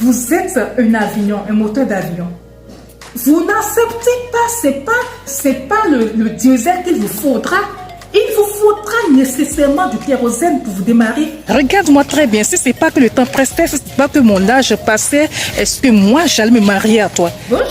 vous êtes un avion, un moteur d'avion. Vous n'acceptez pas, c'est pas le diesel qu'il vous faudra. Il vous faudra nécessairement du kérosène pour vous démarrer. Regarde-moi très bien, si c'est pas que le temps pressait, si c'est pas que mon âge passait, est-ce que moi j'allais me marier à toi? Bonjour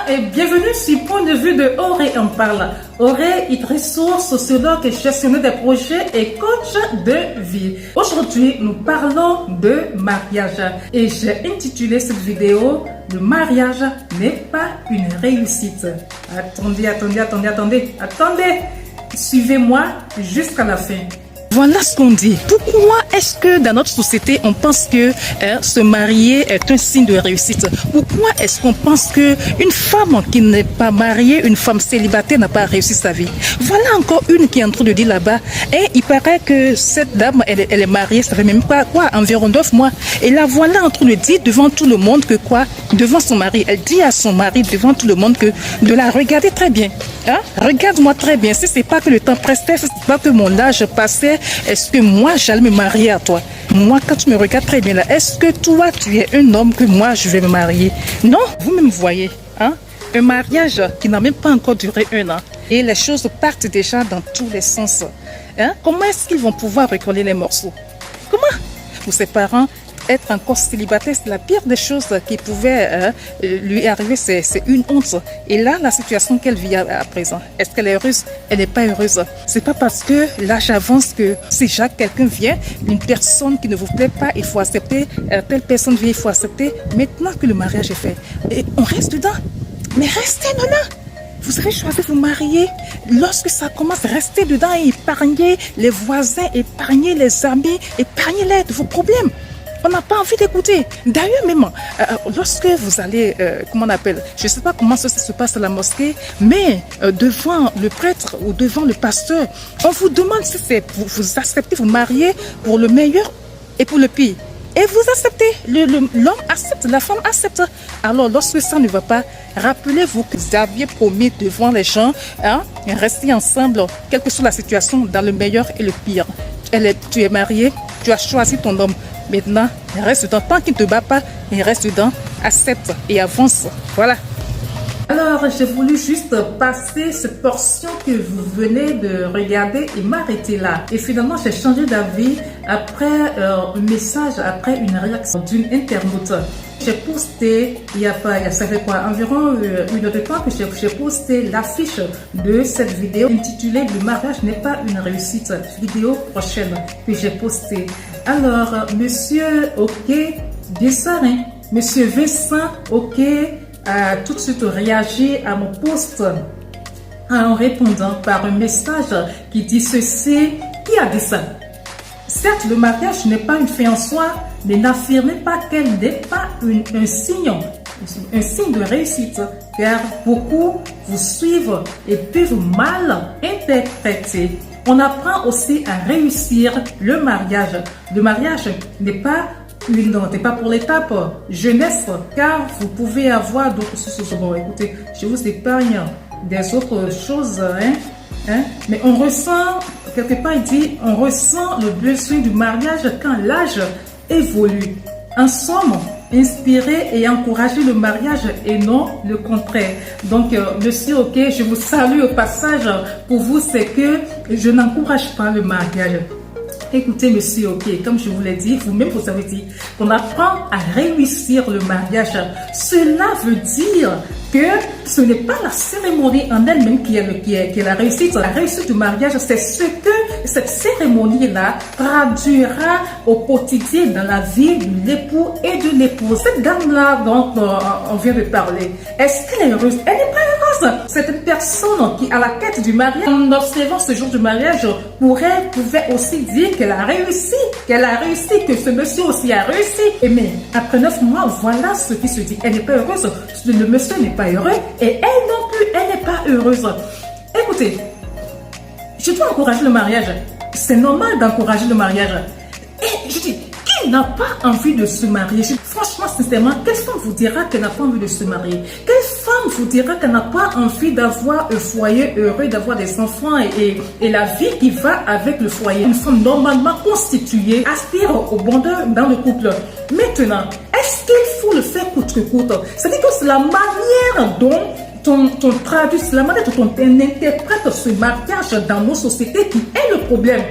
et bienvenue sur Point de vue de Auré en parle. Auré est ressource, sociologue et gestionnaire des projets et coach de vie. Aujourd'hui, nous parlons de mariage et j'ai intitulé cette vidéo « Le mariage n'est pas une réussite ». Attendez. Suivez-moi jusqu'à la fin. Voilà ce qu'on dit. Pourquoi est-ce que dans notre société, on pense que se marier est un signe de réussite? Pourquoi est-ce qu'on pense que une femme qui n'est pas mariée, une femme célibataire n'a pas réussi sa vie? Voilà encore une qui est en train de dire là-bas. Et il paraît que cette dame, elle est mariée, ça fait même pas environ 9 mois. Et la voilà en train de dire devant tout le monde que devant son mari. Elle dit à son mari devant tout le monde que de la regarder très bien. Regarde-moi très bien. Si c'est pas que le temps pressait, si c'est pas que mon âge passait, est-ce que moi j'allais me marier à toi? Moi, quand tu me regardes très bien là, est-ce que toi tu es un homme que moi je vais me marier? Non, vous-même voyez, un mariage qui n'a même pas encore duré 1 an et les choses partent déjà dans tous les sens. Comment est-ce qu'ils vont pouvoir recoller les morceaux? Comment? Pour ses parents, être encore célibataire, c'est la pire des choses qui pouvait lui arriver, c'est une honte. Et là, la situation qu'elle vit à présent, est-ce qu'elle est heureuse? Elle n'est pas heureuse. C'est pas parce que l'âge avance que si quelqu'un vient, une personne qui ne vous plaît pas, il faut accepter, telle personne vient, il faut accepter, maintenant que le mariage est fait. Et on reste dedans. Mais restez dedans. Vous avez choisi de vous marier. Lorsque ça commence, restez dedans et épargnez les voisins, épargnez les amis, épargnez-les de vos problèmes. On n'a pas envie d'écouter. D'ailleurs, même, lorsque vous allez, comment on appelle, je ne sais pas comment ça se passe à la mosquée, mais devant le prêtre ou devant le pasteur, on vous demande si c'est vous acceptez, vous marier pour le meilleur et pour le pire. Et vous acceptez, l'homme accepte, la femme accepte. Alors, lorsque ça ne va pas, rappelez-vous que vous aviez promis devant les gens, rester ensemble, quelle que soit la situation, dans le meilleur et le pire. Tu es marié, tu as choisi ton homme. Maintenant, reste dedans. Tant qu'il ne te bat pas, il reste dedans, accepte et avance. Voilà. Alors, j'ai voulu juste passer cette portion que vous venez de regarder et m'arrêter là. Et finalement, j'ai changé d'avis après un message, après une réaction d'une internaute. J'ai posté, ça fait environ 1 heure de temps que j'ai posté l'affiche de cette vidéo intitulée « Le mariage n'est pas une réussite ». Vidéo prochaine que j'ai postée. Alors, monsieur OK Dessarin, monsieur Vincent OK a tout de suite réagi à mon post en répondant par un message qui dit ceci. Qui a dit ça? Certes, le mariage n'est pas une fin en soi, mais n'affirmez pas qu'elle n'est pas un signe de réussite, car beaucoup vous suivent et peuvent mal interpréter. On apprend aussi à réussir le mariage. Le mariage n'est pas pour l'étape jeunesse, car vous pouvez avoir d'autres choses. Bon, écoutez, je vous épargne des autres choses, mais on ressent, quelque part il dit, on ressent le besoin du mariage quand l'âge évolue. En somme, inspirer et encourager le mariage et non le contraire. Donc, monsieur OK, je vous salue au passage. Pour vous, c'est que je n'encourage pas le mariage. Écoutez, monsieur OK, comme je vous l'ai dit, vous-même vous avez dit qu'on apprend à réussir le mariage. Cela veut dire que ce n'est pas la cérémonie en elle-même qui est la réussite. La réussite du mariage, c'est ce que cette cérémonie-là traduira au quotidien dans la vie de l'époux et de l'épouse. Cette dame-là dont on vient de parler, est-ce qu'elle est heureuse? Elle n'est pas heureuse. C'est une personne qui, à la quête du mariage, en observant ce jour du mariage, pouvait aussi dire qu'elle a réussi, que ce monsieur aussi a réussi. Mais après 9 mois, voilà ce qui se dit. Elle n'est pas heureuse. Le monsieur n'est pas heureux et elle non plus, elle n'est pas heureuse. Écoutez, je dois encourager le mariage. C'est normal d'encourager le mariage. Et je dis, qui n'a pas envie de se marier? Franchement, sincèrement, quelle femme vous dira qu'elle n'a pas envie de se marier? Quelle femme vous dira qu'elle n'a pas envie d'avoir un foyer heureux, d'avoir des enfants et la vie qui va avec le foyer? Une femme normalement constituée aspire au bonheur dans le couple. Maintenant, est-ce est-ce qu'il faut le faire coûte que coûte? C'est-à-dire que c'est la manière dont ton traduit, c'est la manière dont on interprète ce mariage dans nos sociétés qui est le problème.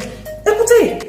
Écoutez,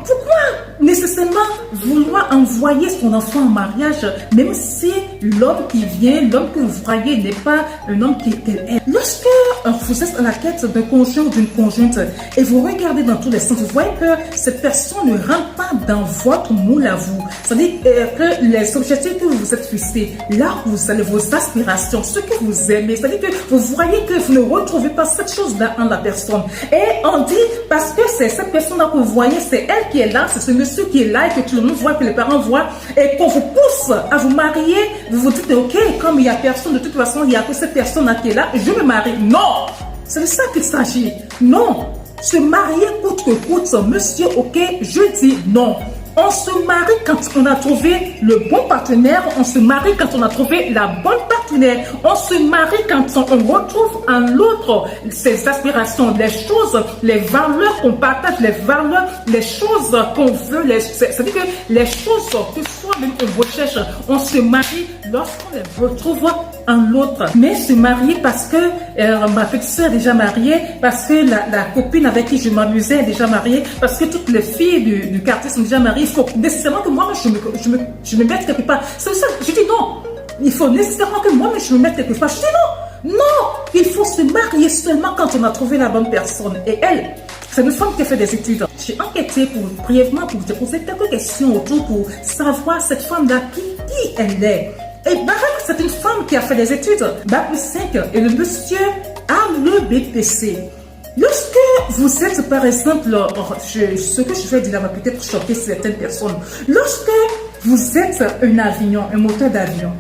pourquoi nécessairement vouloir envoyer son enfant en mariage, même si l'homme qui vient, l'homme que vous voyez n'est pas un homme qu'elle est. Lorsque vous êtes à la quête d'un conjoint ou d'une conjointe et vous regardez dans tous les sens, vous voyez que cette personne ne rentre pas dans votre moule à vous. C'est-à-dire que les objectifs que vous vous êtes fixés, là où vous allez, vos aspirations, ce que vous aimez, c'est-à-dire que vous voyez que vous ne retrouvez pas cette chose-là en la personne. Et on dit, parce que c'est cette personne-là que vous voyez, c'est elle qui est là, c'est ce monsieur qui est là et que tout le monde voit, que les parents voient, et qu'on vous pousse à vous marier, vous vous dites, ok, comme il n'y a personne, de toute façon, il n'y a que cette personne-là qui est là, je me marie. Non! C'est de ça qu'il s'agit. Non! Se marier coûte que coûte, monsieur, ok, je dis non. On se marie quand on a trouvé le bon partenaire. On se marie quand on a trouvé la bonne partenaire. On se marie quand on retrouve en l'autre ses aspirations, les choses, les valeurs qu'on partage, les valeurs, les choses qu'on veut. C'est-à-dire que les choses que soi-même on recherche, on se marie lorsqu'on les retrouve en l'autre. Mais se marier parce que ma petite soeur est déjà mariée, parce que la copine avec qui je m'amusais est déjà mariée, parce que toutes les filles du quartier sont déjà mariées, il faut nécessairement que moi je me mette quelque part. C'est ça, je dis non. Il faut nécessairement que moi je me mette quelque part. Je dis non. Non, il faut se marier seulement quand on a trouvé la bonne personne. Et elle, c'est une femme qui a fait des études. J'ai enquêté brièvement pour vous poser quelques questions autour pour savoir cette femme-là qui elle est. Et c'est une femme qui a fait des études, Bac plus 5, et le monsieur a le BPC. Lorsque vous êtes, par exemple, ce que je vais dire va peut-être choquer certaines personnes. Lorsque vous êtes un avion, un moteur d'avion,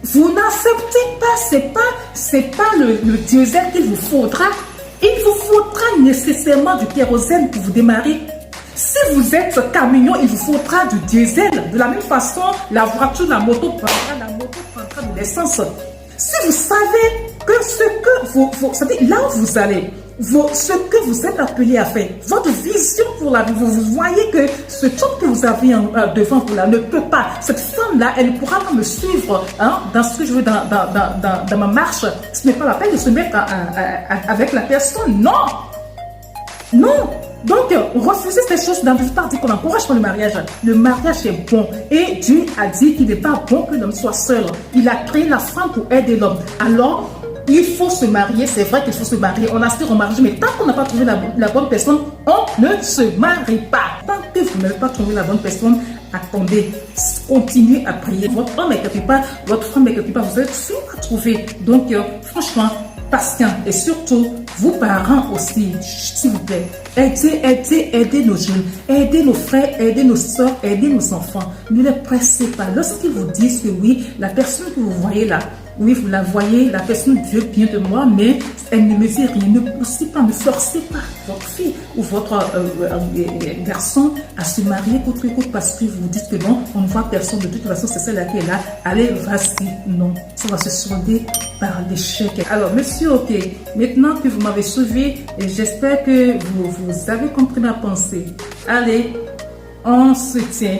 vous n'acceptez pas, c'est pas le diesel qu'il vous faudra. Il vous faudra nécessairement du kérosène pour vous démarrer. Si vous êtes camion, il vous faudra du diesel. De la même façon, la voiture, la moto prendra de l'essence. Si vous savez que ce que c'est-à-dire là où vous allez, ce que vous êtes appelé à faire, votre vision pour la vie, vous voyez que ce truc que vous avez devant vous là ne peut pas. Cette femme-là, elle ne pourra pas me suivre dans ce que je veux dans ma marche. Ce n'est pas la peine de se mettre avec la personne. Non! Non! Donc, refuser ces choses dans le dire qu'on n'encourage pas le mariage. Le mariage est bon. Et Dieu a dit qu'il n'est pas bon que l'homme soit seul. Il a créé la femme pour aider l'homme. Alors, il faut se marier. C'est vrai qu'il faut se marier. On aspire au mariage. Mais tant qu'on n'a pas trouvé la bonne personne, on ne se marie pas. Tant que vous n'avez pas trouvé la bonne personne, attendez. Continuez à prier. Votre homme est quelque part, votre femme est quelque part. Vous êtes sûr à trouver. Donc, franchement, patient. Et surtout, vous parents aussi, s'il vous plaît, aidez nos jeunes, aidez nos frères, aidez nos soeurs, aidez nos enfants. Ne les pressez pas. Lorsqu'ils vous disent que oui, la personne que vous voyez là, oui, vous la voyez, la personne veut bien de moi, mais elle ne me dit rien. Ne poussez pas, ne forcez pas votre fille ou votre garçon à se marier coûte que coûte parce que vous dites que non, on ne voit personne. De toute façon, c'est celle-là qui est là. Allez, vas-y. Non, ça va se solder par l'échec. Alors, monsieur, ok, maintenant que vous m'avez sauvé, j'espère que vous avez compris ma pensée. Allez, on se tient.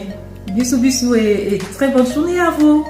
Bisous, bisous et très bonne journée à vous.